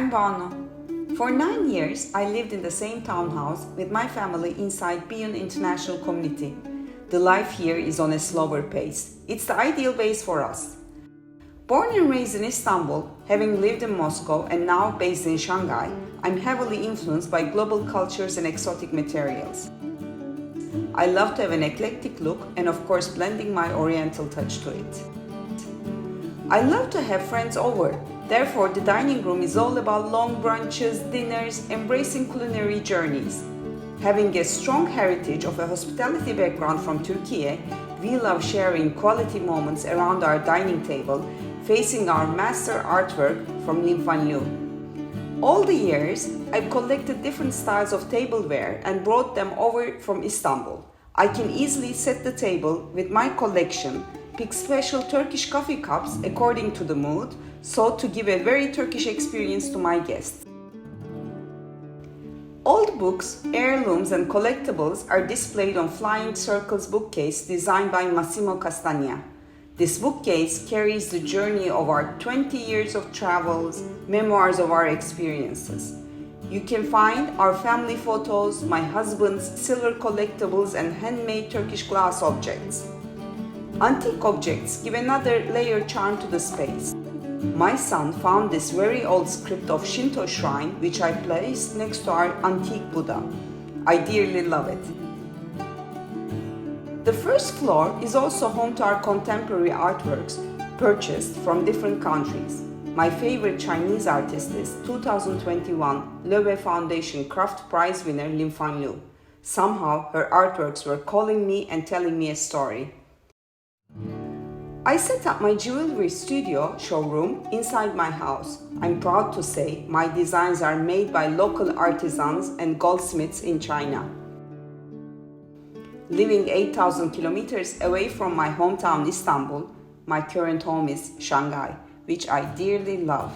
I'm Banu. For 9 years, I lived in the same townhouse with my family inside Pudong International Community. The life here is on a slower pace. It's the ideal base for us. Born and raised in Istanbul, having lived in Moscow and now based in Shanghai, I'm heavily influenced by global cultures and exotic materials. I love to have an eclectic look and of course blending my oriental touch to it. I love to have friends over, therefore the dining room is all about long brunches, dinners, embracing culinary journeys. Having a strong heritage of a hospitality background from Turkey, we love sharing quality moments around our dining table, facing our master artwork from Lim Fan Liu. All the years, I've collected different styles of tableware and brought them over from Istanbul. I can easily set the table with my collection, pick special Turkish coffee cups according to the mood, so to give a very Turkish experience to my guests. Old books, heirlooms and collectibles are displayed on Flying Circles bookcase designed by Massimo Castagna. This bookcase carries the journey of our 20 years of travels, memoirs of our experiences. You can find our family photos, my husband's silver collectibles and handmade Turkish glass objects. Antique objects give another layered charm to the space. My son found this very old script of Shinto shrine which I placed next to our antique Buddha. I dearly love it. The first floor is also home to our contemporary artworks purchased from different countries. My favorite Chinese artist is 2021 Loewe Foundation Craft Prize winner Lim Fan Liu. Somehow her artworks were calling me and telling me a story. I set up my jewelry studio showroom inside my house. I'm proud to say my designs are made by local artisans and goldsmiths in China. Living 8,000 kilometers away from my hometown Istanbul, my current home is Shanghai, which I dearly love.